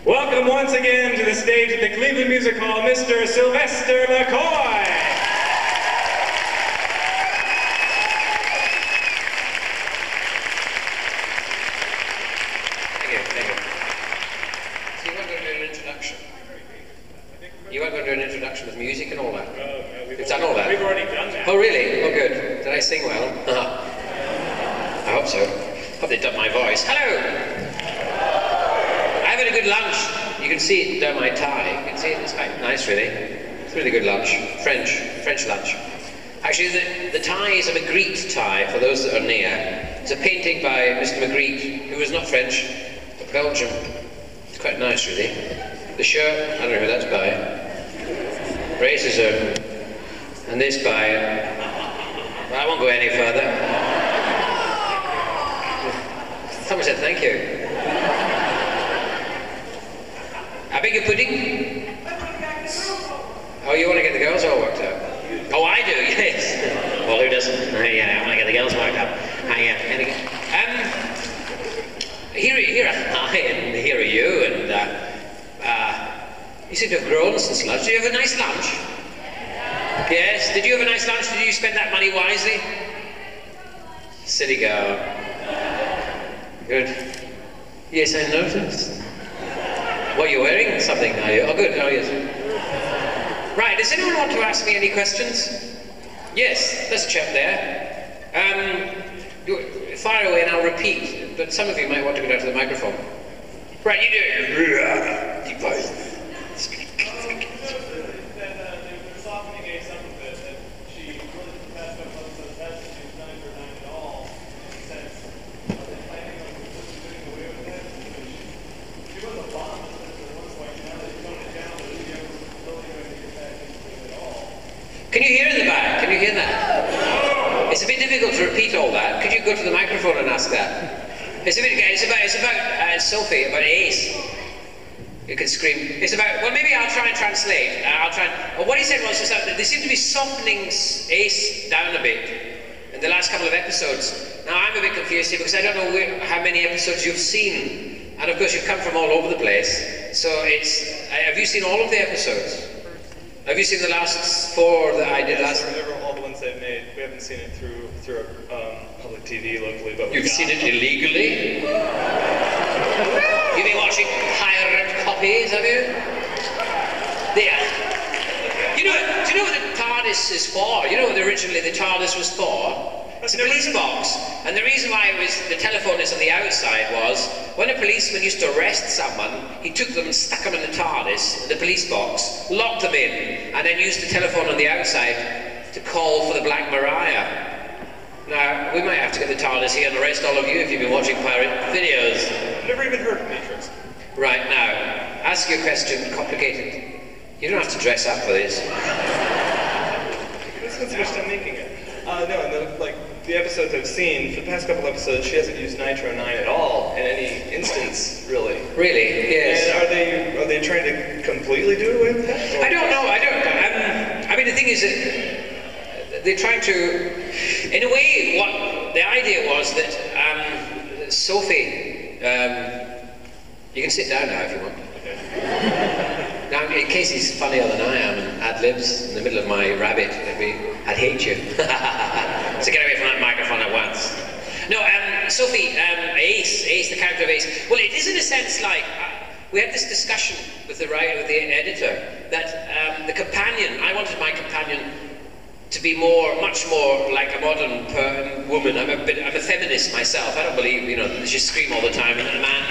Welcome once again to the stage at the Cleveland Music Hall, Mr. Sylvester McCoy. Thank you. So you weren't going to do an introduction? You weren't going to do an introduction with music and all that? You've done all that? We've already done that. Oh, really? Oh, good. Did I sing well? I hope so. Hope they've done my voice. Hello! I had a good lunch. You can see it down my tie. You can see it. It's quite nice, really. It's a really good lunch. French lunch. Actually, the tie is a Magritte tie, for those that are near. It's a painting by Mr. Magritte, who was not French, but Belgium. It's quite nice, really. The shirt, I don't know who that's by. Racism. And this by... well, I won't go any further. Someone said thank you. I beg your pudding? Oh, you want to get the girls all worked up? Oh, I do, yes. Well, who doesn't? Yeah, I want to get the girls worked up. Here are I, and here are you, and you seem to have grown since lunch. Did you have a nice lunch? Yes. Did you have a nice lunch? Did you spend that money wisely? Silly girl. Good. Yes, I noticed. What, you're wearing something, are you? Oh, good. Oh, yes. Right, does anyone want to ask me any questions? Yes, there's a chap there. Fire away and I'll repeat, but some of you might want to go down to the microphone. Right, you do. Deep voice. Speak. Can you hear in the back? Can you hear that? It's a bit difficult to repeat all that. Could you go to the microphone and ask that? It's about Sophie, about Ace. You can scream. It's about, well, maybe I'll try and translate. Well, what he said was that they seem to be softening Ace down a bit in the last couple of episodes. Now, I'm a bit confused here because I don't know how many episodes you've seen. And of course, you've come from all over the place. So have you seen all of the episodes? Have you seen the last 4 that I did last? All the ones I've made. We haven't seen it through public TV locally, but you've seen it illegally. You've been watching pirate copies, have you? There. Do you know what the TARDIS is for? You know what originally the TARDIS was for? It's a police box. And the reason why the telephone is on the outside was, when a policeman used to arrest someone, he took them and stuck them in the TARDIS, the police box, locked them in, and then used the telephone on the outside to call for the Black Mariah. Now, we might have to get the TARDIS here and arrest all of you if you've been watching pirate videos. I've never even heard of Matrix. Right, now, ask your question, complicated. You don't have to dress up for this. This one's first time making it. The episodes I've seen, for the past couple episodes, she hasn't used Nitro 9 at all in any instance, really. Really? Yes. And are they trying to completely do away with that? I don't know. I mean, the thing is that they're trying to, in a way, what the idea was that Sophie, you can sit down now if you want. Now, in case he's funnier than I am and ad-libs in the middle of my rabbit, I'd hate you. So get away from that microphone at once. No, Sophie, Ace, the character of Ace. Well, it is in a sense like, we had this discussion with the editor, that the companion, I wanted my companion to be much more like a modern woman. I'm a feminist myself. I don't believe, that she scream all the time and a man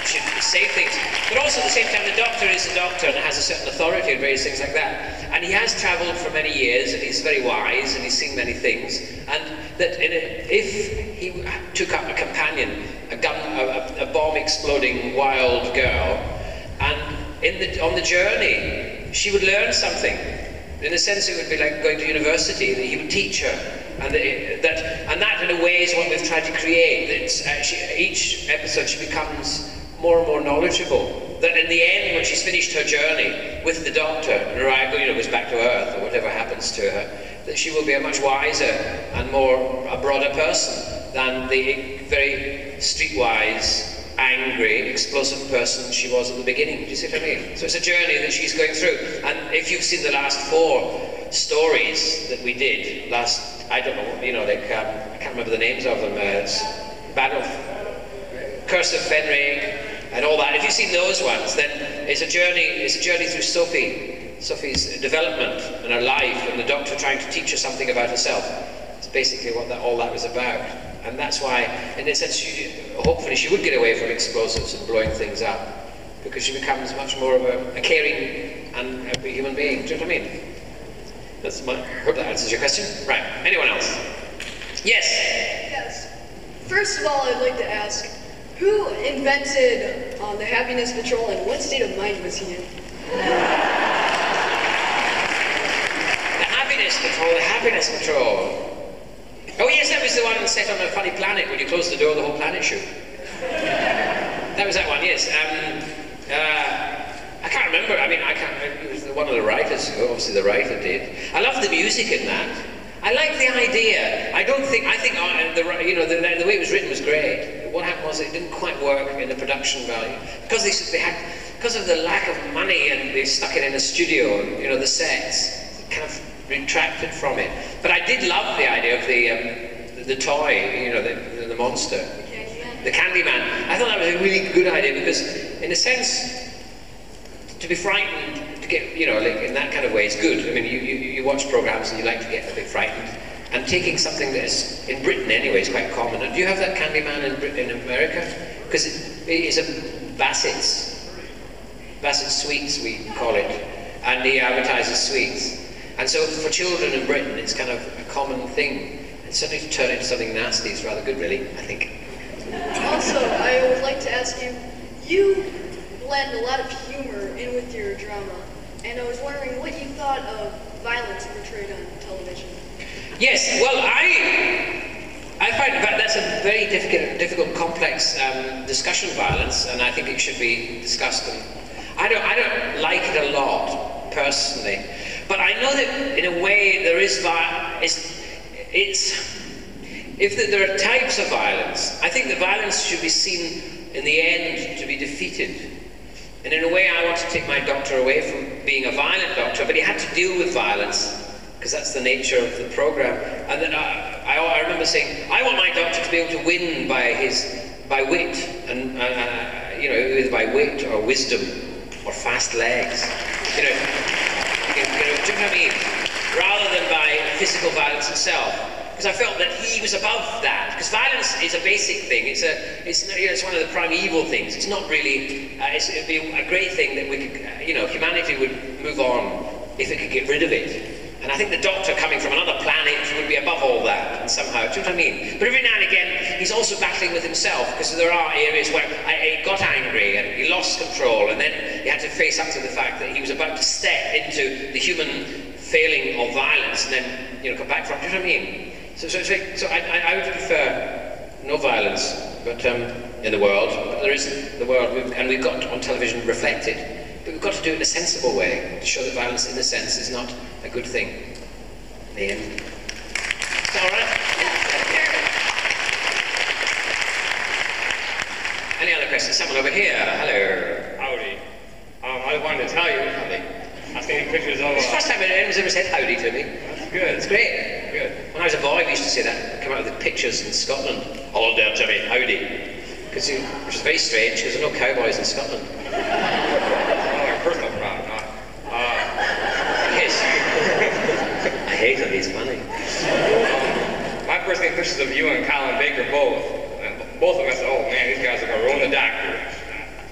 should say things. But also at the same time, the doctor is a doctor and has a certain authority and various things like that. And he has travelled for many years and he's very wise and he's seen many things. And that if he took up a companion, a bomb-exploding wild girl, and on the journey, she would learn something. In a sense, it would be like going to university, that he would teach her. And that, in a way, is what we've tried to create. Each episode, she becomes more and more knowledgeable. That in the end, when she's finished her journey with the doctor, and goes back to Earth, or whatever happens to her, that she will be a much wiser and a broader person than the very streetwise angry, explosive person she was at the beginning. Do you see what I mean? So it's a journey that she's going through. And if you've seen the last 4 stories that we did, I don't know, you know, like, I can't remember the names of them, it's Battle, Curse of Fenric, and all that. If you've seen those ones, then it's a journey through Sophie's development and her life, and the Doctor trying to teach her something about herself. It's basically what all that was about. And that's why, in a sense, hopefully she would get away from explosives and blowing things up, because she becomes much more of a caring and happy human being. Do you know what I mean? I hope that answers your question. Right. Anyone else? Yes? Yes. First of all, I'd like to ask, who invented the Happiness Patrol, and what state of mind was he in? The Happiness Patrol. Oh yes, that was the one set on a funny planet when you closed the door, the whole planet shook. That was that one, yes. I can't remember. I mean, it was one of the writers. Obviously, the writer did. I love the music in that. I like the idea. I think the way it was written was great. What happened was it didn't quite work in the production value because because of the lack of money, and they stuck it in a studio. And, you know, the sets kind of retracted from it. But I did love the idea of the toy, you know, the monster, the Candyman. I thought that was a really good idea because, in a sense, to be frightened, to get, you know, like in that kind of way is good. I mean, you watch programs and you like to get a bit frightened. And taking something that is, in Britain anyway, is quite common. And do you have that Candyman in America? Because it is a Bassett's Sweets, we call it. And he advertises sweets. And so for children in Britain, it's kind of a common thing. And suddenly to turn it into something nasty is rather good, really, I think. Also, I would like to ask you, you blend a lot of humor in with your drama. And I was wondering what you thought of violence portrayed on television. Yes, well, I find that's a very difficult, complex discussion, violence, and I think it should be discussed. And I don't like it a lot, personally. But I know that in a way there is there are types of violence. I think the violence should be seen in the end to be defeated. And in a way I want to take my Doctor away from being a violent Doctor, but he had to deal with violence because that's the nature of the program. And then I remember saying, I want my Doctor to be able to win by wit, and you know, either by wit or wisdom or fast legs. You know, do you know what I mean? Rather than by physical violence itself, because I felt that he was above that. Because violence is a basic thing. It's one of the primeval things. It's not really. It'd be a great thing that we could, you know, humanity would move on if it could get rid of it. And I think the Doctor coming from another planet would be above all that, and somehow, do you know what I mean? But every now and again, he's also battling with himself, because there are areas where he got angry and he lost control, and then he had to face up to the fact that he was about to step into the human failing of violence, and then, you know, come back from it. Do you know what I mean? So I would prefer no violence, but in the world. But there is the world, and we've got on television reflected. But we've got to do it in a sensible way, to show that violence, in a sense, is not a good thing. The end. Is that all right? Any other questions? Someone over here. Hello. Howdy. I wanted to tell you, I've seen pictures of... It's the first time anyone's ever said howdy to me. That's good. It's great. Good. When I was a boy, we used to say that. Come out with the pictures in Scotland. Hello there, Jimmy. Howdy. Which is very strange, because there are no cowboys in Scotland. Personal problem, huh? Yes. I hate him, he's funny. My first thing pictures of you and Colin Baker both. And both of us said, oh man, these guys are going to ruin the Doctor.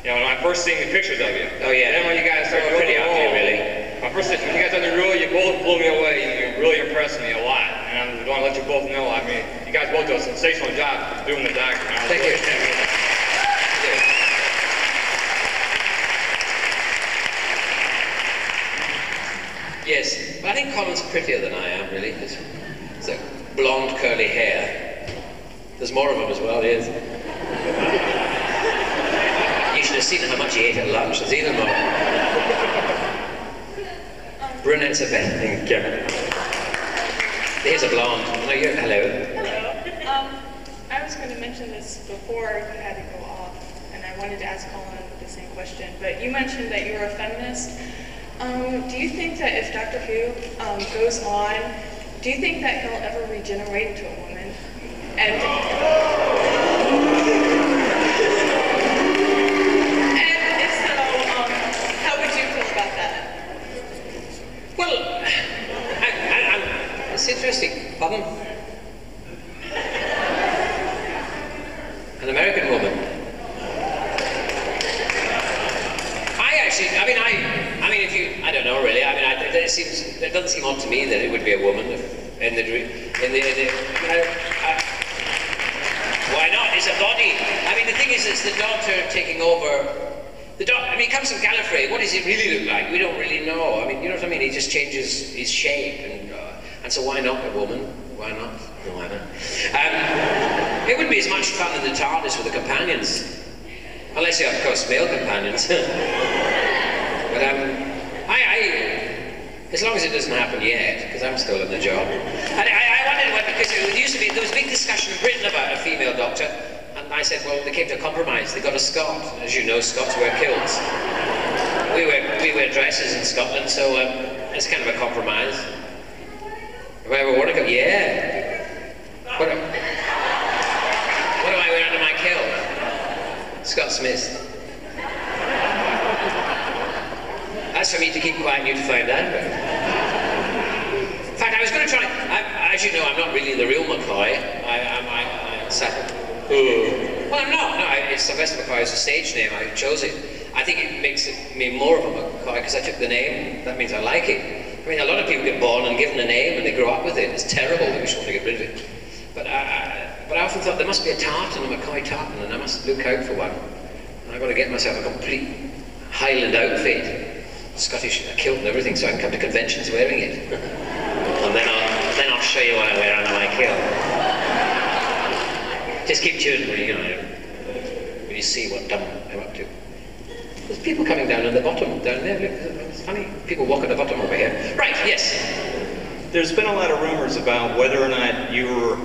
You know, when I first seen the pictures of you. Oh yeah. Then when you guys started pretty ugly, really. My first thing, when you guys done the rule, you both blew me away. You really impressed me a lot. And I want to let you both know, I mean, you guys both do a sensational job doing the Doctor. Thank you. Yes, but I think Colin's prettier than I am, really. It's like blonde, curly hair. There's more of them as well, yes. You should have seen how much he ate at lunch. There's even more. Brunettes are better, thank you. Here's a blonde. No, hello. I was going to mention this before you had to go off, and wanted to ask Colin the same question, but you mentioned that you were a feminist. Do you think that if Doctor Who goes on, do you think that he'll ever regenerate into a woman? And if so, how would you feel about that? Well, it's interesting. Pardon? An American woman. I don't know really. I mean, it doesn't seem odd to me that it would be a woman why not? It's a body. I mean, the thing is, it's the Doctor taking over. I mean, he comes from Gallifrey. What does he really look like? We don't really know. I mean, you know what I mean? He just changes his shape, and so why not a woman? Why not? No, why not? It wouldn't be as much fun in the TARDIS with the companions, unless you have, of course, male companions. But as long as it doesn't happen yet, because I'm still in the job. And I wondered because there was a big discussion in Britain about a female Doctor, and I said, well, they came to a compromise. They got a Scot. As you know, Scots wear kilts. We wear dresses in Scotland, so it's kind of a compromise. If I ever want to go, yeah. What do I wear under my kilt? Scots Mist. That's for me to keep quiet and you to find out. In fact, I was going to try. As you know, I'm not really the real McCoy. Well, I'm not. No, it's Sylvester McCoy is a stage name. I chose it. I think it makes me more of a McCoy because I took the name. That means I like it. I mean, a lot of people get born and given a name and they grow up with it. It's terrible that we should want to get rid of it. But I often thought there must be a tartan, a McCoy tartan, and I must look out for one. And I've got to get myself a complete Highland outfit. Scottish kilt and everything, so I can come to conventions wearing it. And then I'll show you what I wear under my kilt. Just keep tuned when you see what dumb I'm up to. There's people coming down at the bottom, down there. Look, it's funny. People walk at the bottom over here. Right, yes. There's been a lot of rumors about whether or not you were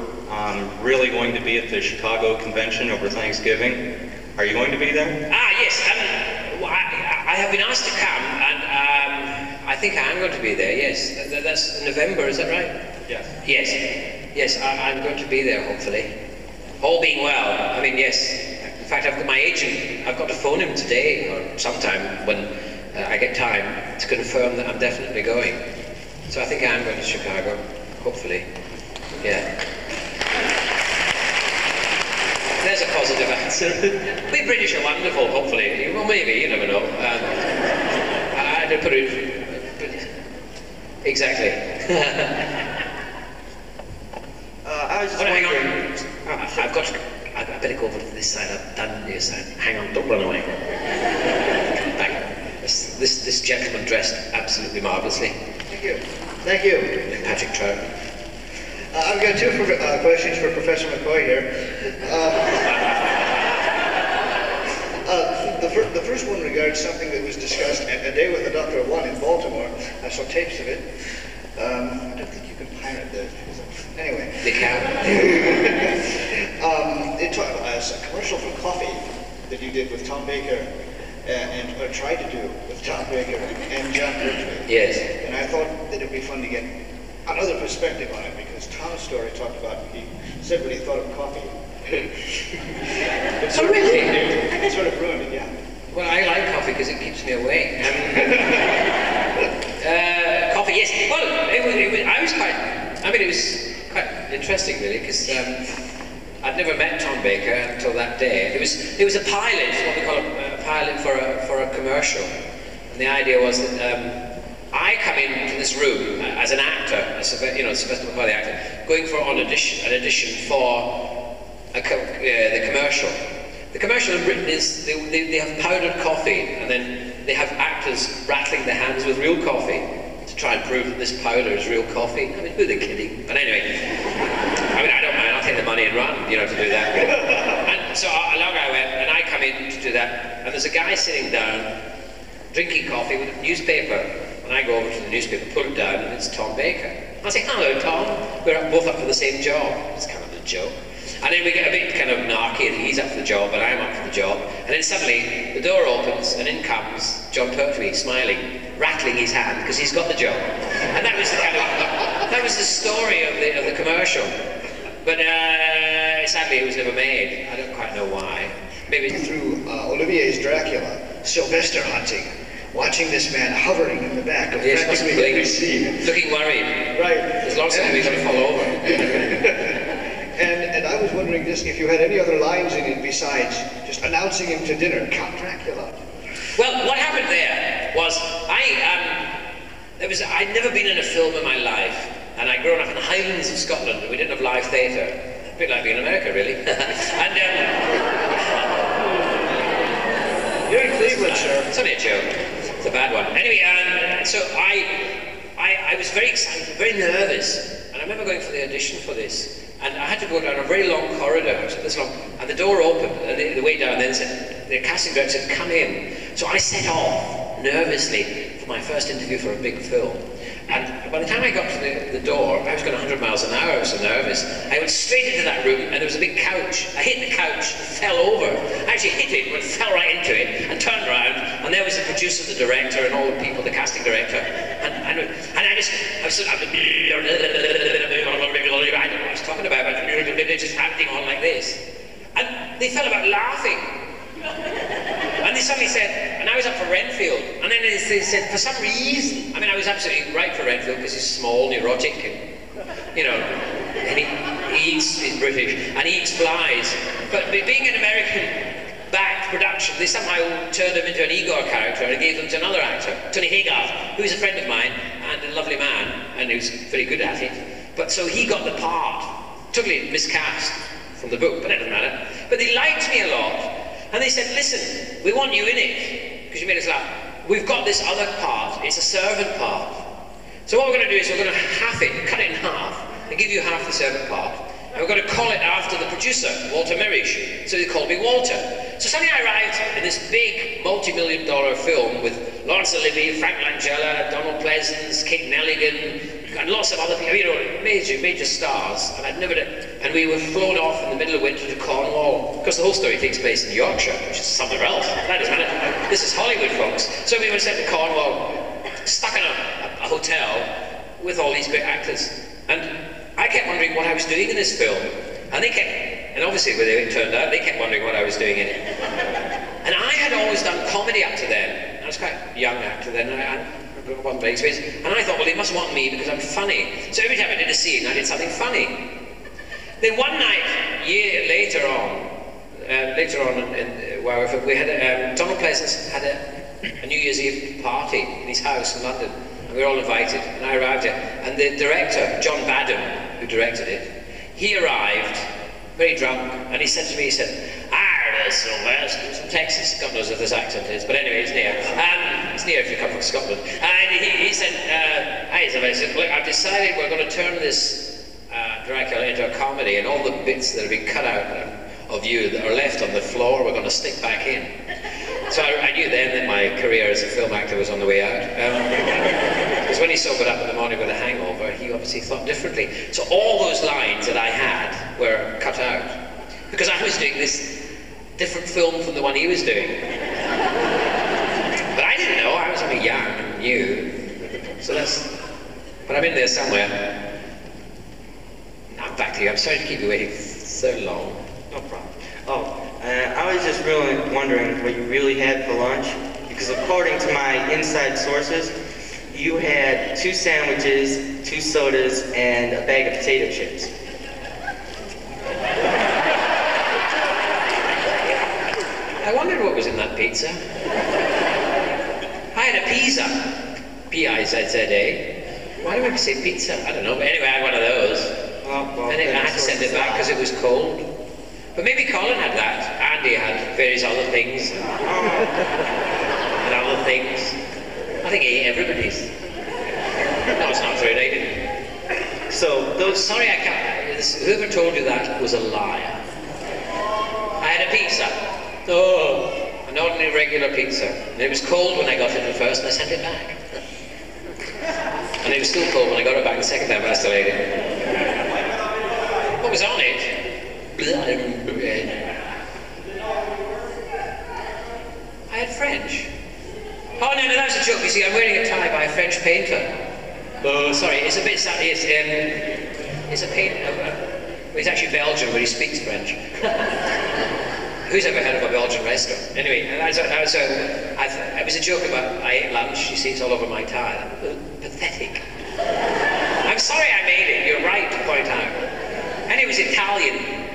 really going to be at the Chicago convention over Thanksgiving. Are you going to be there? Yes. I have been asked to come, and I think I am going to be there, yes. That's November, is that right? Yes. Yes, I'm going to be there, hopefully. All being well. I mean, yes. In fact, I've got my agent. I've got to phone him today, or sometime when I get time, to confirm that I'm definitely going. So I think I am going to Chicago, hopefully. Yeah. There's a positive answer. We British are wonderful, hopefully. Well, maybe, you never know. I had to put it... Exactly. I was just hang wondering... on. I better go over to this side. I've done this side. Hang on, don't run away. Come back. This gentleman dressed absolutely marvellously. Thank you. Patrick Trout. I've got two questions for Professor McCoy here. The first one regards something that was discussed at A Day with the Doctor 1 in Baltimore. I saw tapes of it. I don't think you can pirate that. Anyway. They can. It talked about a commercial for coffee that you did with Tom Baker, or tried to do with Tom Baker and John Pertwee. Yes. And I thought that it would be fun to get another perspective on it, because Tom's story talked about, he said what he thought of coffee. Oh, really? It sort of ruined it, yeah. Well, I like coffee because it keeps me awake. Coffee, yes. Well, it was quite interesting, really, because I'd never met Tom Baker until that day. It was a pilot, what we call a pilot for a commercial. And the idea was that I come into this room as an actor, Sylvester McCoy, the actor, going for an audition for the commercial. The commercial in Britain is they have powdered coffee, and then they have actors rattling their hands with real coffee to try and prove that this powder is real coffee. I mean, who are they kidding? But anyway, I don't mind. I'll take the money and run, to do that. And so along I went, and I come in to do that, and there's a guy sitting down, drinking coffee with a newspaper. And I go over to the newspaper, pull it down, and it's Tom Baker. I say, hello, Tom. We're both up for the same job. It's kind of a joke. And then we get a bit kind of narky, and he's up for the job, and I'm up for the job. And then suddenly, the door opens, and in comes John Pertwee, smiling, rattling his hand, because he's got the job. And that was the kind of, that was the story of the commercial. But sadly, it was never made. I don't quite know why. Maybe Through Olivier's Dracula, Sylvester hunting, watching this man hovering in the back of practically every scene. looking worried. Right. There's lots of we're going to fall over. And I was wondering just if you had any other lines in it besides just announcing him to dinner, Count Dracula. Well, what happened there was I'd never been in a film in my life, and I'd grown up in the Highlands of Scotland, and we didn't have live theatre. A bit like being in America, really. And You're in Cleveland, sir. it's only a joke. It's a bad one. Anyway, so I was very excited, very nervous, and I remember going for the audition for this. And I had to go down a very long corridor, this long, and the door opened, and the way down then said, the casting director said, come in. So I set off, nervously, for my first interview for a big film. And by the time I got to the door, I was going 100 miles an hour, I was so nervous. I went straight into that room, and there was a big couch. I hit the couch, fell over. I actually hit it, but fell right into it, and turned around, and there was the producer, the director, and all the people, the casting director. And I was I don't know what I was talking about, but just ranting on like this. And they fell about laughing. And they suddenly said, and I was up for Renfield, and then they said, for some reason, I mean, I was absolutely right for Renfield because he's small, neurotic, and, you know, and he eats, he's British, and he eats flies. But being an American-backed production, they somehow turned him into an Igor character and gave them to another actor, Tony Haygarth, who's a friend of mine, and a lovely man, and who's very good at it. But so he got the part, totally miscast from the book, but that doesn't matter. But they liked me a lot. And they said, listen, we want you in it, because you made us laugh. We've got this other part, it's a servant part. So what we're going to do is we're going to half it, cut it in half, and give you half the servant part. And we're going to call it after the producer, Walter Mirisch. So they called me Walter. So suddenly I arrived in this big multi-million-dollar film with Laurence Olivier, Frank Langella, Donald Pleasance, Kate Nelligan, and lots of other people, you know, major stars. And I'd never done, and we were flown off in the middle of winter to Cornwall, because the whole story takes place in Yorkshire, which is somewhere else. That doesn't matter. This is Hollywood, folks. So we were sent to Cornwall, stuck in a hotel with all these great actors. And I kept wondering what I was doing in this film. And they kept, and obviously the way it turned out, they kept wondering what I was doing in it. And I had always done comedy up to then. I was quite a young actor then. I wasn't very experienced. And I thought, well, they must want me because I'm funny. So every time I did a scene, I did something funny. Then one night, later on, we had Donald Pleasance had a New Year's Eve party in his house in London, and we were all invited. And I arrived there, and the director, John Badham, who directed it, he arrived very drunk, and he said to me, he said, there's Sylvester, he's from Texas, God knows if this accent is, but anyway, it's near. It's near if you come from Scotland. And he said, hi Sylvester, look, I've decided we're going to turn this Dracula into a comedy, and all the bits that have been cut out of you that are left on the floor, we're going to stick back in. So I knew then that my career as a film actor was on the way out. Because when he sobered up in the morning with a hangover, he obviously thought differently. So all those lines that I had were cut out. Because I was doing this different film from the one he was doing. But I didn't know, I was only young and new. So but I'm in there somewhere. Now back to you, I'm sorry to keep you waiting so long. No problem. I was just really wondering what you really had for lunch, because according to my inside sources, you had 2 sandwiches, 2 sodas, and a bag of potato chips. I wondered what was in that pizza. I had a pizza. P-I-Z-Z-A. Why do I say pizza? I don't know, but anyway, I had one of those. Well, and I had to send it back because it was cold. But maybe Colin had that. Andy had various other things. And other things. I think he ate everybody's. No, it's not true, I didn't. So, sorry, I can't. Whoever told you that was a liar. I had a pizza. Oh, an ordinary regular pizza. And it was cold when I got it at first, and I sent it back. And it was still cold when I got it back the second time, but I still ate it. What was on it? I had French. Oh no, that was a joke. You see, I'm wearing a tie by a French painter. Oh, sorry, it's a bit sad. It's a painter. He's actually Belgian, but he speaks French. Who's ever heard of a Belgian restaurant? Anyway, it was a joke about I ate lunch. You see, it's all over my tie. Pathetic. I'm sorry I made it. You're right to point out. And it was Italian.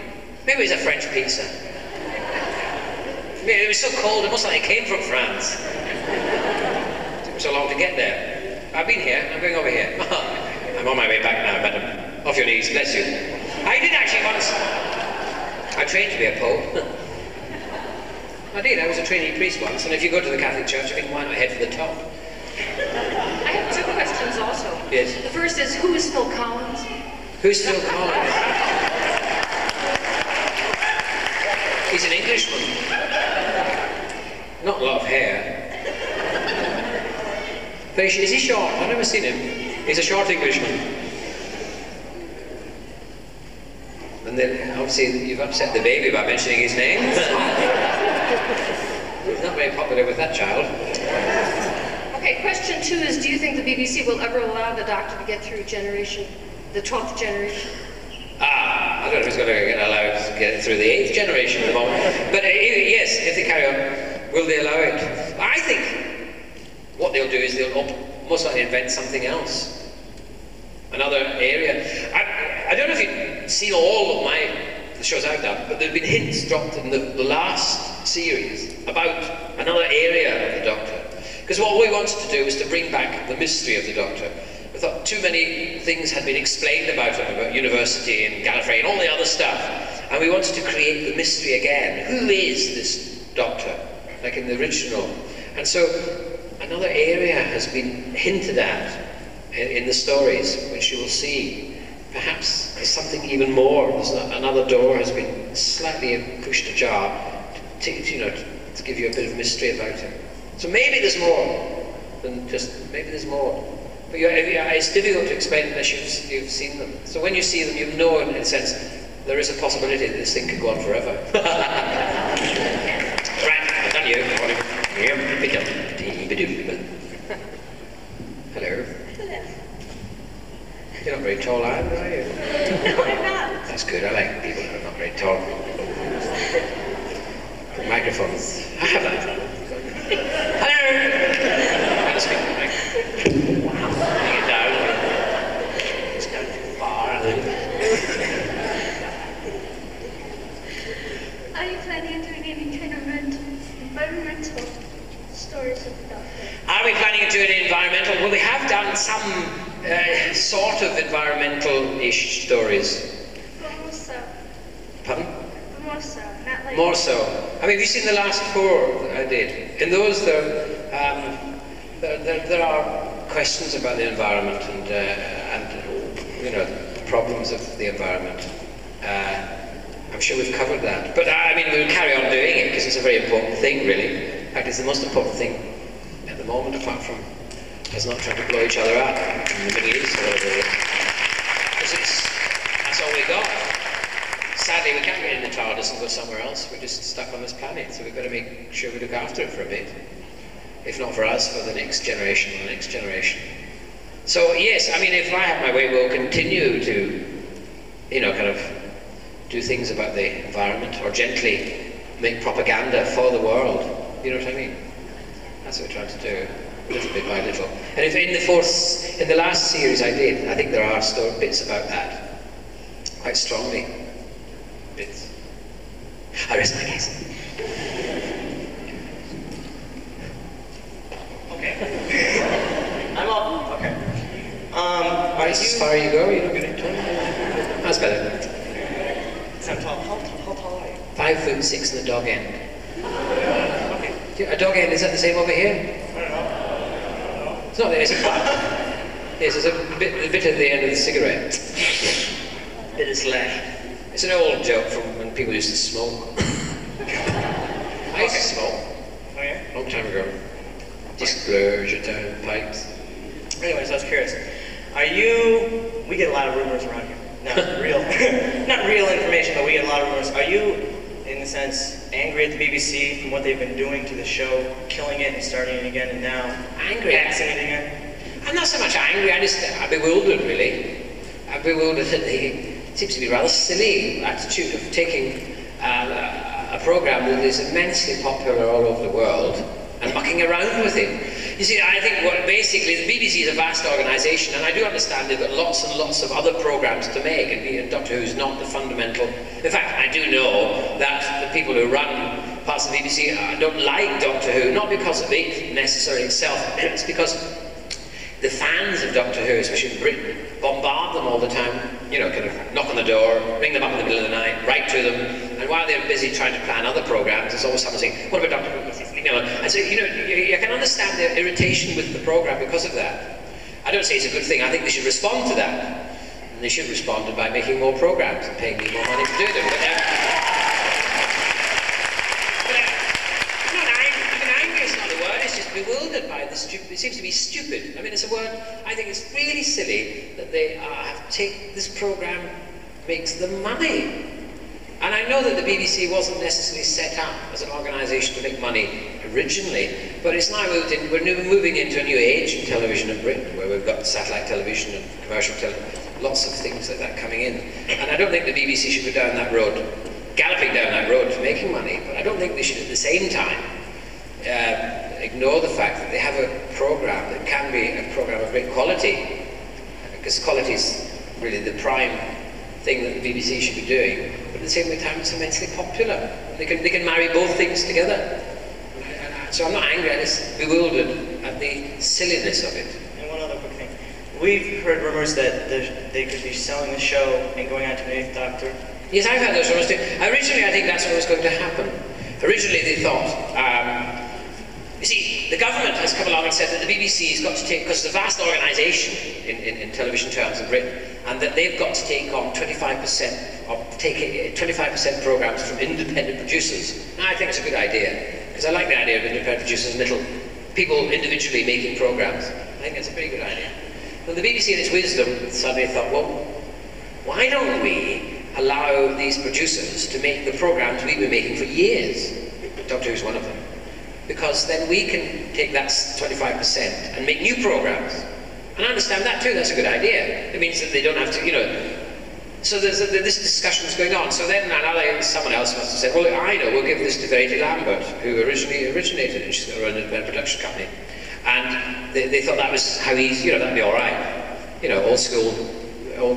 Maybe it was a French pizza. It was so cold, it must like it came from France. It took so long to get there. I've been here, I'm going over here. I'm on my way back now, madam. Off your knees, bless you. I did actually once. I trained to be a pope. I did, I was a trainee priest once, and if you go to the Catholic Church, I think why not head for the top? I have two questions also. Yes. The first is, who is Phil Collins? Who's Phil Collins? He's an Englishman. Not a lot of hair. But is he short? I've never seen him. He's a short Englishman. And then, obviously, you've upset the baby by mentioning his name. He's not very popular with that child. Okay, question two is, do you think the BBC will ever allow the Doctor to get through the 12th generation? I don't know if he's going to get allowed to get through the 8th generation at the moment. But yes, if they carry on, will they allow it? I think what they'll do is they'll most likely invent something else. Another area. I don't know if you've seen all of the shows I've done, but there have been hints dropped in the last series about another area of the Doctor. Because what we wanted to do was to bring back the mystery of the Doctor. We thought too many things had been explained about him, about university and Gallifrey and all the other stuff. And we wanted to create the mystery again. Who is this Doctor? Like in the original. And so another area has been hinted at in the stories, which you will see. Perhaps there's something even more. Another door has been slightly pushed ajar to give you a bit of mystery about him. So maybe there's more than just, maybe there's more. But it's difficult to explain unless you've seen them. So when you see them, you know in a sense, there is a possibility that this thing could go on forever. Right, I've done you. Hello. You're not very tall either, are you? No, I'm not. That's good, I like people who are not very tall. Microphones. I have that. Hello! I'll speak to the microphone. Bring it down. It's down too far. Are you planning on doing any kind of environmental stories of the Doctor? Are we planning on doing environmental? Well, we have done some sort of environmental-ish stories. But more so. Pardon? But more so, not like... More so. I mean, have you seen the last 4 that I did? In those, there are questions about the environment and you know, problems of the environment. I'm sure we've covered that. But I mean, we'll carry on doing it because it's a very important thing, really. In fact, it's the most important thing at the moment, apart from us not trying to blow each other up in the Middle East or whatever it is. Because that's all we got. Sadly, we can't get in the TARDIS and go somewhere else. We're just stuck on this planet, so we've got to make sure we look after it for a bit. If not for us, for the next generation and the next generation. So yes, I mean, if I have my way, we'll continue to, you know, kind of do things about the environment, or gently make propaganda for the world. You know what I mean? That's what we're trying to do, little bit by little. And if in the last series I did, I think there are still bits about that, quite strongly. Bits. I rest my case. Okay. I'm up. Okay. As far as you go, you don't get it done. That's better. How tall are you? 5'6" in the dog end. Okay. A dog end, is that the same over here? I don't know. It's not there, is it? Yes, there's a bit at the end of the cigarette. Bit is left. It's an old joke from when people used to smoke. I used to smoke. Oh yeah? Long time ago. Disclose your down pipes. Anyways, I was curious. We get a lot of rumors around here. not real, not real information, but we get a lot of rumors. Are you, in a sense, angry at the BBC from what they've been doing to the show, killing it and starting it again, and now angry, axing it again? I'm not so much angry. I'm bewildered, really. I'm bewildered at the seems to be rather silly attitude of taking a program that is immensely popular all over the world and mucking around with it. You see, I think basically the BBC is a vast organisation, and I do understand they've got lots and lots of other programmes to make, and Doctor Who is not the fundamental. In fact, I do know that the people who run parts of the BBC don't like Doctor Who, not because of it necessarily itself, it's because the fans of Doctor Who, especially in Britain, bombard them all the time, you know, kind of knock on the door, ring them up in the middle of the night, write to them, and while they're busy trying to plan other programmes, there's always someone saying, what about Doctor Who? You know, and so, you know, you can understand their irritation with the programme because of that. I don't say it's a good thing, I think they should respond to that. And they should respond by making more programmes and paying me more money to do them. Bewildered by this stupid, it seems to be stupid. I mean, it's a word, I think it's really silly that they have taken, this programme makes them money. And I know that the BBC wasn't necessarily set up as an organisation to make money originally, but it's now moved in, we're moving into a new age in television in Britain, where we've got satellite television and commercial television, lots of things like that coming in. And I don't think the BBC should go down that road, galloping down that road to making money, but I don't think they should at the same time ignore the fact that they have a programme that can be a programme of great quality, because quality is really the prime thing that the BBC should be doing, but at the same time it's immensely popular. They can marry both things together. So I'm not angry, I'm just bewildered at the silliness of it. And one other quick thing. We've heard rumors that they could be selling the show and going on to an 8th Doctor. Yes, I've heard those rumors too. Originally I think that's what was going to happen. Originally they thought, you see, the government has come along and said that the BBC has got to take, because it's a vast organisation in television terms in Britain, and that they've got to take on 25% programmes from independent producers. Now, I think it's a good idea, because I like the idea of independent producers and little people individually making programmes. I think it's a pretty good idea. Well, the BBC in its wisdom suddenly thought, well, why don't we allow these producers to make the programmes we've been making for years? Doctor Who's one of them. Because then we can take that 25% and make new programmes. And I understand that too, that's a good idea. It means that they don't have to, you know, so this discussion's going on. So then someone else must have said, well, I know, we'll give this to Verity Lambert, who originally originated, and she's got her own independent production company. And they thought that was how easy, you know, that'd be all right. You know, old school,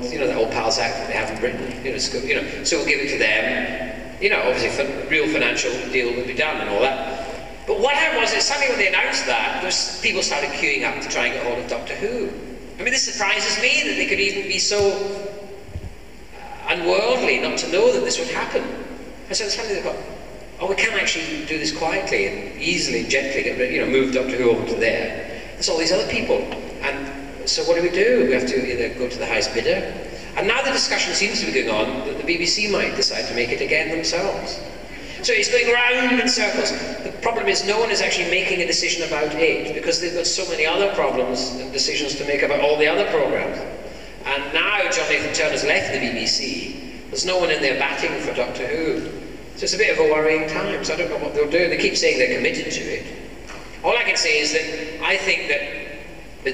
you know, the old PALS Act that they have in Britain, you know, school, you know, so we'll give it to them. You know, obviously, real financial deal would be done and all that. But what happened was that suddenly when they announced that, people started queuing up to try and get hold of Doctor Who. I mean, this surprises me that they could even be so unworldly not to know that this would happen. And so suddenly they thought, oh, we can actually do this quietly and easily, gently, get rid, you know, move Doctor Who over to there. There's all these other people. And so what do? We have to either go to the highest bidder. And now the discussion seems to be going on that the BBC might decide to make it again themselves. So it's going round in circles. The problem is no one is actually making a decision about it, because they've got so many other problems and decisions to make about all the other programmes. And now John Nathan Turner's left the BBC, there's no one in there batting for Doctor Who. So it's a bit of a worrying time, so I don't know what they'll do. They keep saying they're committed to it. All I can say is that I think that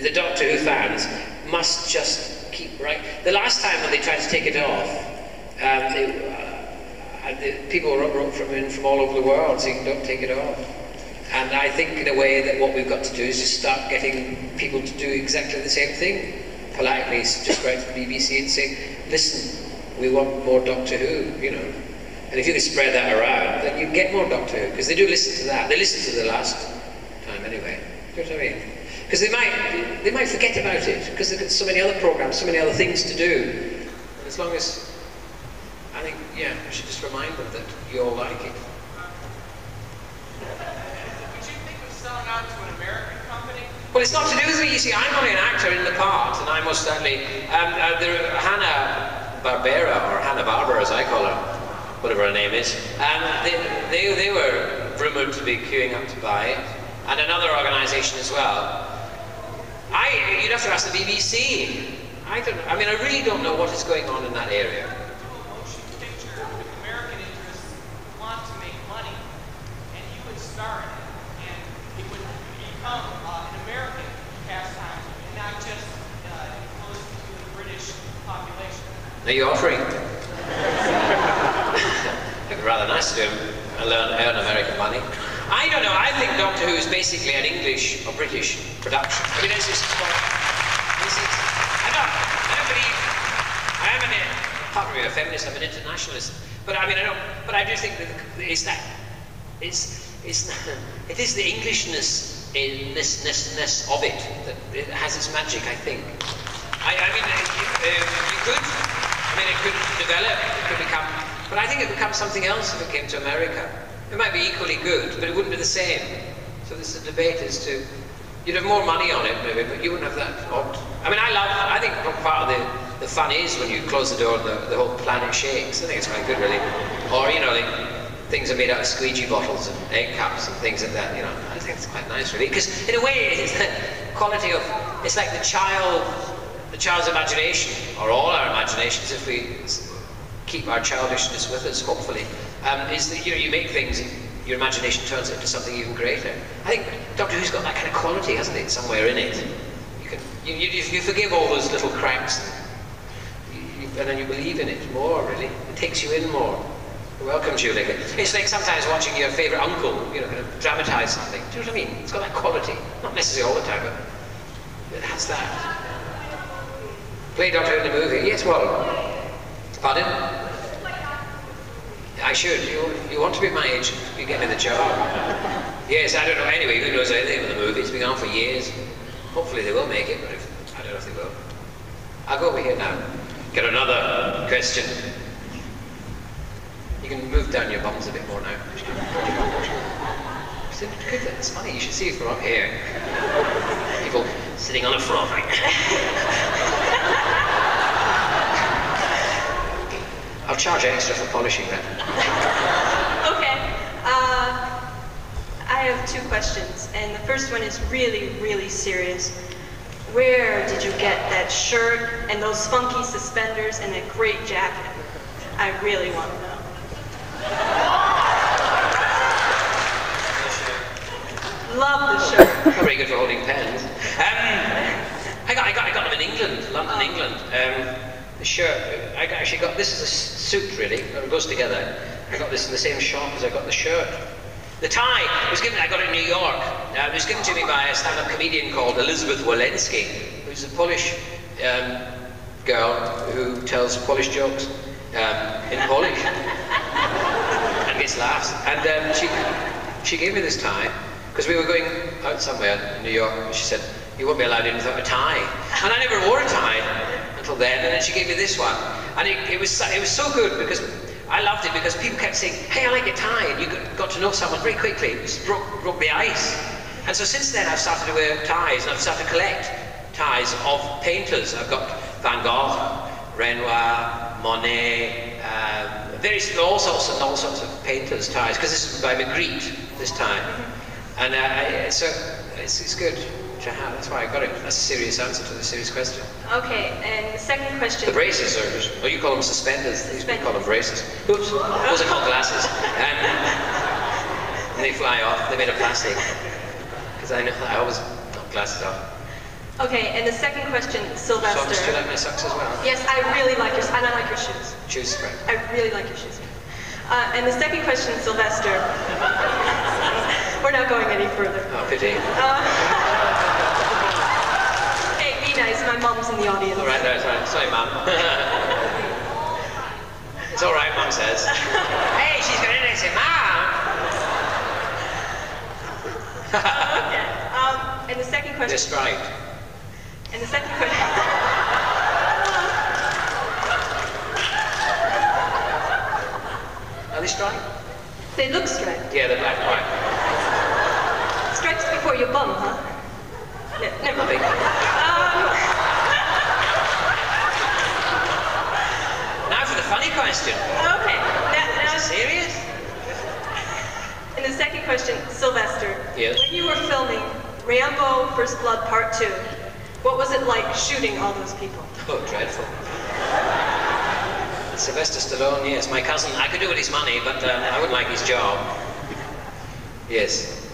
the Doctor Who fans must just keep right. The last time when they tried to take it off, people wrote from all over the world saying don't take it off. And I think in a way that what we've got to do is just start getting people to do exactly the same thing. Politely just write to the BBC and say, listen, we want more Doctor Who, you know. And if you can spread that around, then you get more Doctor Who, because they do listen to that. They listened to the last time anyway. Do you know what I mean? Because they might forget about it, because they've got so many other programmes, so many other things to do. And as long as I think, yeah, we should just remind them that you all like it. Would you think of selling out to an American company? Well, it's not to do with me. You see, I'm only an actor in the part, and I most certainly... Hanna-Barbera, or Hanna-Barbera as I call her, whatever her name is, they were rumoured to be queuing up to buy it, and another organisation as well. You'd have to ask the BBC. I don't know. I mean, I really don't know what is going on in that area. Motion picture with American interests want to make money, and you would star in it, and it would become an American pastime, and not just imposed to the British population. Are you offering? It'd be rather nice to earn American money. I don't know. I think Doctor Who is basically an English or British production. I mean, this is quite. I don't believe. I am apart from being a feminist, I'm an internationalist. But I mean, But I do think that it is the Englishness in this of it that it has its magic. I think. I mean, it could. I mean, it could develop. It could become. But I think it becomes something else if it came to America. It might be equally good, but it wouldn't be the same. So there's a debate as to, you'd have more money on it maybe, but you wouldn't have that odd. I mean, I think part of the fun is when you close the door and the whole planet shakes. I think it's quite good, really. Or, you know, like, things are made out of squeegee bottles and egg cups and things like that, you know. I think it's quite nice, really. Because in a way, it's the quality of, it's like the child's imagination, or all our imaginations, if we keep our childishness with us, hopefully, is that, you know, you make things and your imagination turns it into something even greater. I think Doctor Who's got that kind of quality, hasn't it, somewhere in it. You forgive all those little cracks, and then you believe in it more, really. It takes you in more. It welcomes you. Like it's like sometimes watching your favourite uncle, you know, kind of dramatise something. Do you know what I mean? It's got that quality. Not necessarily all the time, but it has that. Play Doctor Who in the movie? Yes, well. Pardon? I should. You want to be my agent? You get me the job. Yes, I don't know. Anyway, who knows anything about the movie? It's been on for years. Hopefully they will make it, but I don't know if they will. I'll go over here now. Get another question. You can move down your bums a bit more now. It's funny. You should see it from up here. People sitting on a frog. I'll charge extra for polishing that. Okay. I have two questions, and the first one is really, really serious. Where did you get that shirt and those funky suspenders and that great jacket? I really want to know. Love the shirt. Not very good for holding pens. I got them in England, London, England. The shirt, I actually got, this is a suit really, it goes together. I got this in the same shop as I got the shirt. The tie was given, I got it in New York. It was given to me by a stand-up comedian called Elizabeth Walensky, who's a Polish girl who tells Polish jokes in Polish and gets laughs. And she gave me this tie because we were going out somewhere in New York, and she said, "You won't be allowed in without a tie." And I never wore a tie until then, and then she gave me this one. And it was so good because I loved it because people kept saying, "Hey, I like a tie," and you got to know someone very quickly. It just broke the ice. And so since then I've started to wear ties, and I've started to collect ties of painters. I've got Van Gogh, Renoir, Monet, all sorts of painters' ties, because this is by Magritte, this tie. And so it's good to have. That's why I got it. That's a serious answer to the serious question. Okay, and the second question. The braces are, you call them suspenders. These people call them braces. Oops, those are called glasses. And they fly off. They're made of plastic. Because I always knock glasses off. Okay, and the second question, Sylvester. Socks, do you like my socks as well? Yes, I really like yours, and I like your shoes. Shoes, right. I really like your shoes. And the second question, Sylvester. We're not going any further. Oh, pity. Hey, be nice. My mom's in the audience. All right, no, it's all right. Sorry, Mum. It's all right, Mum says. Hey, she's going in and say, Mom. Okay. And the second question. They're striped. And the second question. Are they striped? They look striped. Yeah, they're black and white. Stripes before your bum, huh? Never mind. Now for the funny question. Okay. Now is it serious? And the second question, Sylvester. Yes. When you were filming Rambo First Blood Part 2, What was it like shooting all those people? Oh, dreadful. Sylvester Stallone, yes, my cousin. I could do with his money, but I wouldn't like his job. Yes.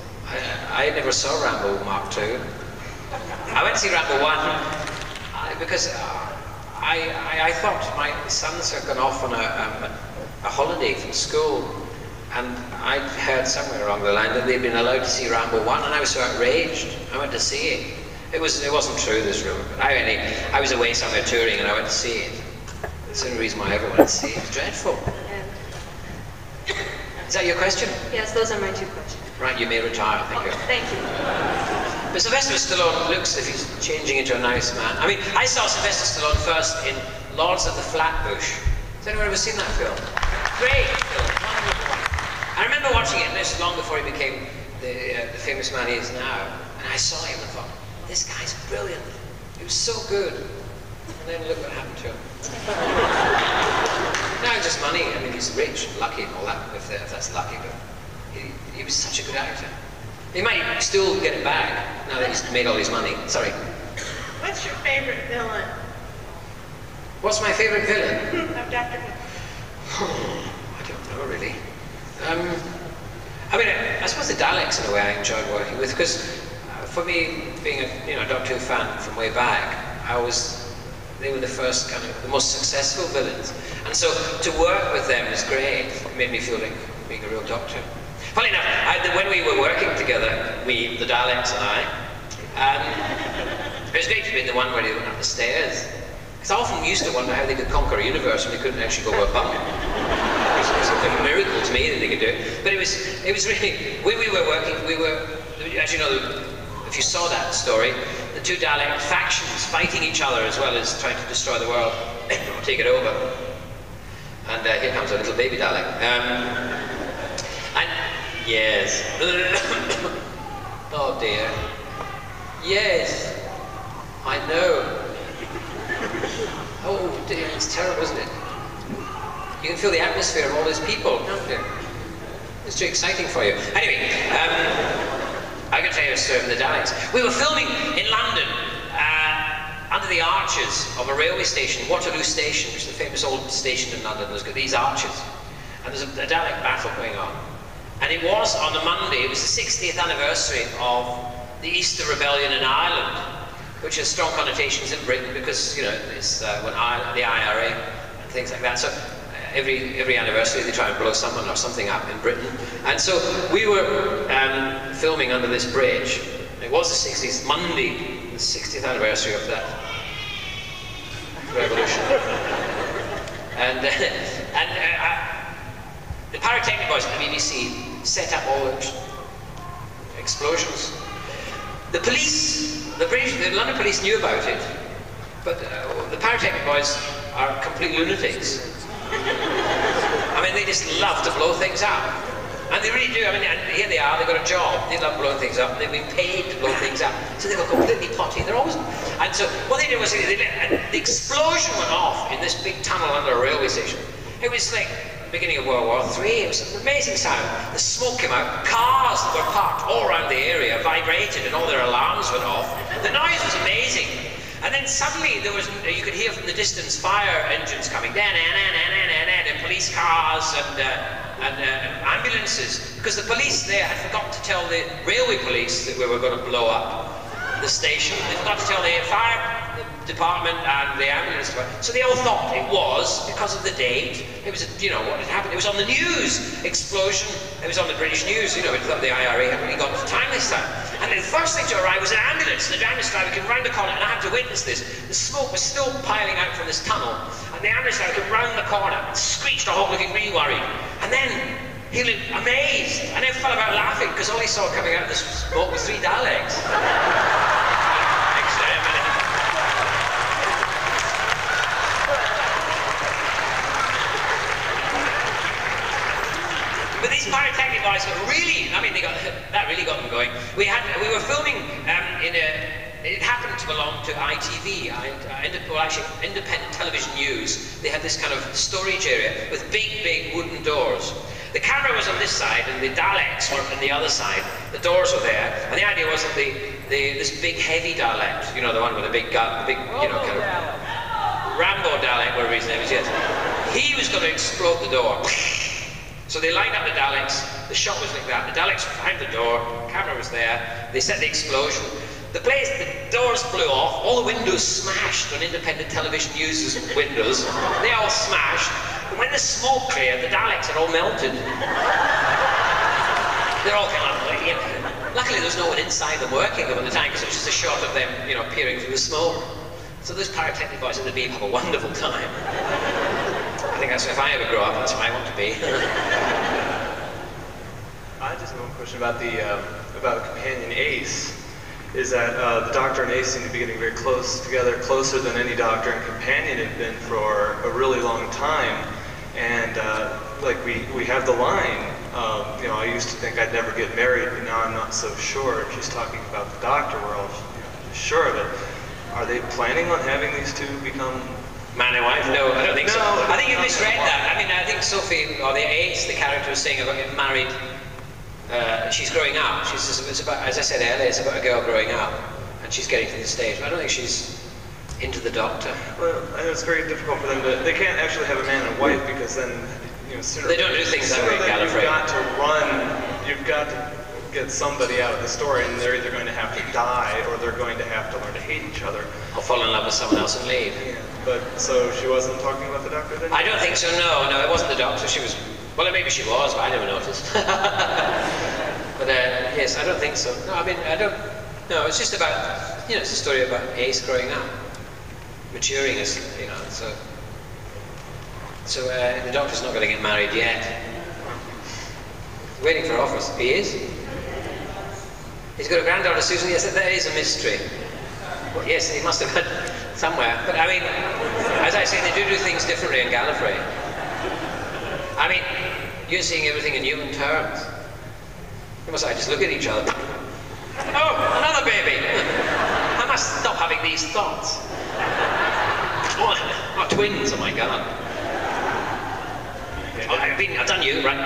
I never saw Rambo Mark II. I went to see Rambo 1 because I thought my sons had gone off on a holiday from school, and I'd heard somewhere along the line that they'd been allowed to see Rambo 1, and I was so outraged. I went to see it. It wasn't true, this rumor, but I was away somewhere touring and I went to see it. That's the only reason why I ever went to see it. It's dreadful. Is that your question? Yes, those are my 2 questions. Right, you may retire, thank you. Thank you. But Sylvester Stallone looks as if he's changing into a nice man. I mean, I saw Sylvester Stallone first in Lords of the Flatbush. Has anyone ever seen that film? Great film, wonderful one. I remember watching it this long before he became the famous man he is now. And I saw him and thought, this guy's brilliant. He was so good. And then look what happened to him. Now just money. I mean, he's rich, lucky and all that, if that's lucky, but he was such a good actor. He might still get it back now that he's made all his money. Sorry. What's your favorite villain? What's my favorite villain? Of Dr. Who? I don't know, really. I mean, I suppose the Daleks, in a way, I enjoyed working with, because for me, being a Doctor Who fan from way back, they were the first the most successful villains. And so to work with them was great. It made me feel like being a real Doctor. Funny enough, when we were working together, the Daleks and I, it was great to be in the one where they went up the stairs. Because I often used to wonder how they could conquer a universe when they couldn't actually go above. It was a miracle to me that they could do it. But it was really, when we were working, as you know, if you saw that story, the 2 Dalek factions fighting each other as well as trying to destroy the world, or take it over. And here comes a little baby Dalek. And yes. Oh dear. Yes. I know. Oh dear, it's terrible, isn't it? You can feel the atmosphere of all these people, can't you? It's too exciting for you. Anyway, I can tell you a story of the Daleks. We were filming in London, under the arches of a railway station, Waterloo Station, which is the famous old station in London. There's got these arches. And there's a Dalek battle going on. And it was on a Monday, it was the 60th anniversary of the Easter Rebellion in Ireland, which has strong connotations in Britain because, it's when the IRA and things like that. So every anniversary they try and blow someone or something up in Britain. And so we were filming under this bridge. It was the 60th, Monday, the 60th anniversary of that revolution. And the pyrotechnic boys at the BBC set up all the explosions. The police, the London police knew about it, but the pyrotechnic boys are complete lunatics. I mean, they just love to blow things up. And they really do. I mean, here they are, they've got a job, they love blowing things up, they've been paid to blow things up, so they go completely potty. They're always... And so what they did was, the explosion went off in this big tunnel under a railway station. It was like the beginning of World War III. It was an amazing sound. The smoke came out, cars that were parked all around the area vibrated and all their alarms went off. The noise was amazing. And then suddenly you could hear from the distance fire engines coming, and police cars and ambulances, because the police there had forgotten to tell the railway police that we were going to blow up the station. They forgot to tell the fire department and the ambulance department. So they all thought it was because of the date. It was, what had happened. It was on the news. Explosion. It was on the British news. We thought the IRA had really got to time this time. And the first thing to arrive was an ambulance. The ambulance driver came round the corner, and I had to witness this. The smoke was still piling out from this tunnel, and the ambulance driver came round the corner and screeched a halt, looking really worried. And then he looked amazed, and then fell about laughing because all he saw coming out of the smoke was 3 Daleks. But these pyrotechnic boys really, that really got them going. We were filming it happened to belong to ITV, Independent Television News. They had this kind of storage area with big wooden doors. The camera was on this side and the Daleks were on the other side. The doors were there, and the idea was that this big heavy Dalek, you know, the one with the big gun, the big, you know, kind of Rambo Dalek, whatever his name is, yes. He was going to explode the door. So they lined up the Daleks, the shot was like that, the Daleks were behind the door, the camera was there, they set the explosion. The doors blew off, all the windows smashed on independent television users' windows. They all smashed. And when the smoke cleared, the Daleks had all melted. They're all kind of, you know, luckily there was no one inside them working them at the time, because it was just a shot of them, you know, peering through the smoke. So those pyrotechnic boys in the beam have a wonderful time. I think that's, if I ever grow up, that's what I want to be. I just have one question about the companion Ace. Is that the Doctor and Ace seem to be getting very close together, closer than any Doctor and companion have been for a really long time. And like we have the line, you know, I used to think I'd never get married, but now I'm not so sure. She's talking about the Doctor, we're all sure of it. Are they planning on having these two become man and wife? No, I don't think so. I think you misread that. I mean, I think Sophie, or the Ace, the character, was saying about getting married. She's growing up. It's about, as I said earlier, it's about a girl growing up, and she's getting to the stage. But I don't think she's into the Doctor. Well, I know it's very difficult for them to. They can't actually have a man and wife, because then, you know, sooner they don't do things that way. You've got to run. You've got to get somebody out of the story, and they're either going to have to die, or they're going to have to learn to hate each other, or fall in love with someone else and leave. Yeah. But so she wasn't talking about the Doctor then? I don't think so. No, it wasn't the Doctor. She was. Well, maybe she was, but I never noticed. But yes, I don't think so. No, I mean, I don't. No, it's just about, you know, it's a story about Ace growing up, maturing as, you know. So the Doctor's not going to get married yet. Waiting for offers. He is. He's got a granddaughter, Susan. Yes, there is a mystery. Well, yes, he must have had somewhere. But I mean, as I say, they do things differently in Gallifrey. I mean, you're seeing everything in human terms. You must just look at each other. Oh, another baby! I must stop having these thoughts. Oh, twins, oh my God. Oh, I've done you, right?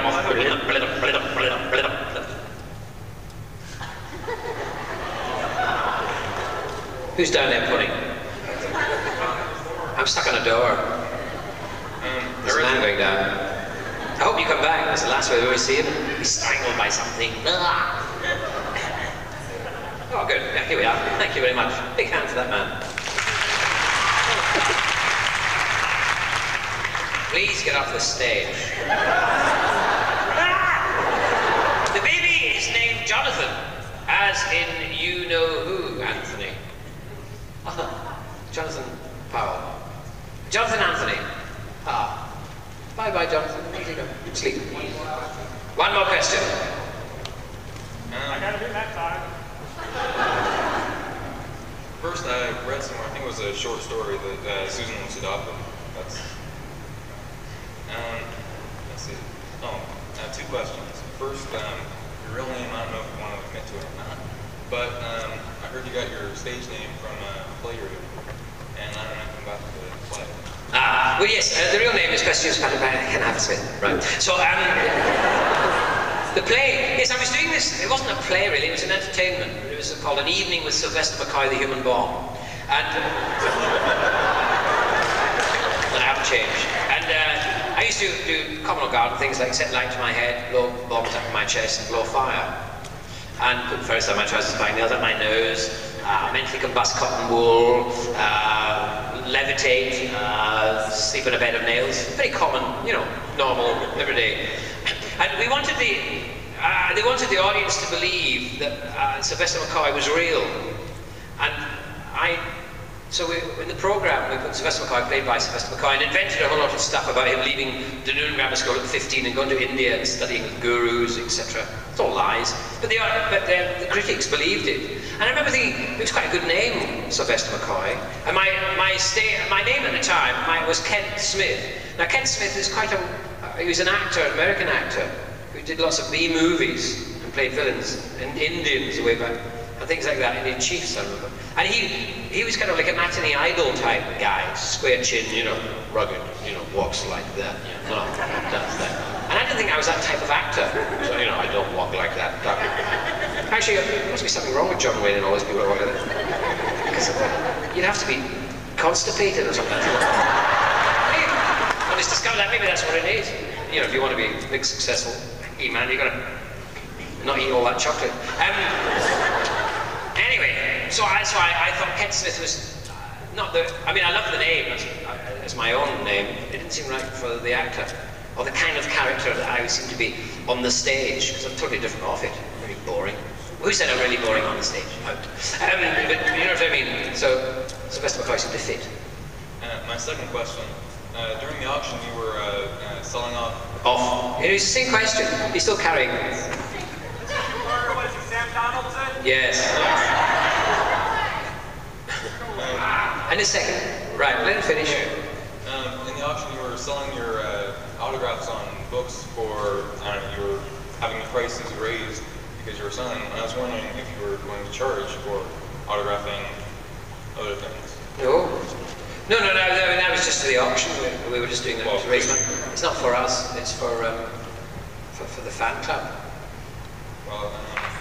Who's down there pudding? I'm stuck on a door. There's a man going down. I hope you come back. That's the last way we ever see him. He's strangled by something. Oh, good. Yeah, here we are. Thank you very much. Big hand for that man. Please get off the stage. The baby is named Jonathan, as in you know who, Anthony. Jonathan Powell. Jonathan Anthony. Bye-bye, Jonathan. Where did you go? Sleep. One more question. I gotta be that time. First, I read somewhere, I think it was a short story that Susan was adopted. That's. Let's see. Oh, I have two questions. First, your real name, I don't know if you want to commit to it or not, but I heard you got your stage name from a play you read, and I don't know anything about the play. Well, yes, the real name is Questions Battered by Ken Haversmith. Right. So, the play, yes, I was doing this, it wasn't a play really, it was an entertainment. It was called An Evening with Sylvester McCoy, the Human Bomb. And I haven't changed. And I used to do common garden things like set light to my head, blow bombs up in my chest, and blow fire. And put ferrets down my trousers, spine nails up my nose, mentally combust cotton wool, levitate, sleep in a bed of nails. Very common, you know, normal, everyday. And we wanted they wanted the audience to believe that Sylvester McCoy was real. And so in the program, we put Sylvester McCoy, played by Sylvester McCoy, and invented a whole lot of stuff about him leaving the Noon Grammar School at 15 and going to India and studying with gurus, etc. It's all lies. But the critics believed it. And I remember thinking, it was quite a good name, Sylvester McCoy. And my name at the time was Kent Smith. Now, Kent Smith is he was an actor, an American actor, who did lots of B-movies and played villains and Indians way back, and things like that, Indian chiefs, I remember. And he was kind of like a matinee idol type guy, square chin, you know, rugged, you know, walks like that, you know, does that. And I didn't think I was that type of actor. So, you know, I don't walk like that. Actually, there must be something wrong with John Wayne and all those people around there. Because you'd have to be constipated or something. I just discovered that maybe that's what it is. You know, if you want to be a big, successful E-man, you've got to not eat all that chocolate. Anyway, so I thought Kent Smith was not the... I mean, I love the name as my own name. It didn't seem right for the actor, or the kind of character that I seem to be on the stage, because I'm totally different off it. Very boring. Who said I'm really boring on the stage? Out. But you know what I mean? So, Sylvester McCoy seemed to fit. My second question. During the auction, you were selling off... Off. It's the same question. He's still carrying. Was it Sam Donaldson? Yes. And a second. Right, let him finish. In the auction, you were selling your autographs on books for, I don't know, you were having the prices raised because you were selling. And I was wondering if you were going to charge for autographing other things. No. No, that was just for the auction. We were just doing that to raise money. It's not for us. It's for the fan club. Well,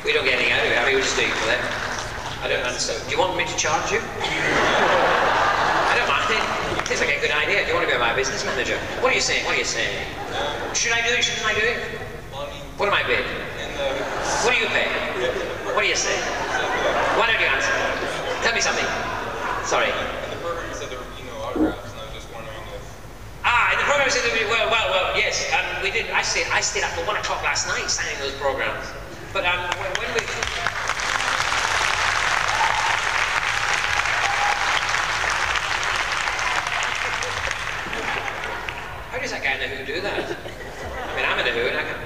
we don't get anything out of it. I mean, we're just doing it for them. I don't understand. Do you want me to charge you? I don't mind. It seems like a good idea. Do you want to be my business manager? What are you saying? What are you saying? Should I do it? Shouldn't I do it? Well, I mean, what am I bid? What do you pay? What do you say? Why don't you answer? Tell me something. Sorry. In the program, well, yes, we did. I stayed up till 1 o'clock last night signing those programs. But when we... How does that guy in the Who do that? I mean, I'm in the Who and I can...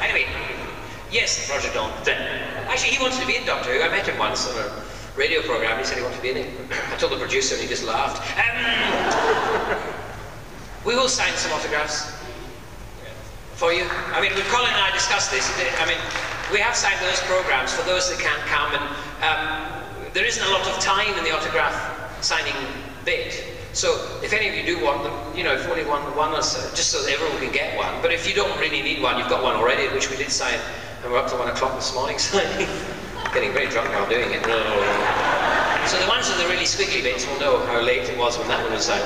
Anyway, yes, Roger Daltrey. Actually, he wanted to be in Doctor Who. I met him once on a radio program. He said he wanted to be in it. I told the producer and he just laughed. We will sign some autographs for you. I mean, Colin and I discussed this. I mean, we have signed those programs for those that can't come, and there isn't a lot of time in the autograph signing bit. So if any of you do want them, you know, if only one or so, just so that everyone can get one. But if you don't really need one, you've got one already, which we did sign, and we're up to 1 o'clock this morning signing. Getting very drunk while doing it. So the ones with the really squiggly bits will know how late it was when that one was signed.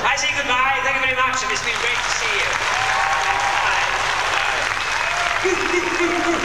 I say goodbye, thank you very much, and it's been great to see you. Bye. Bye.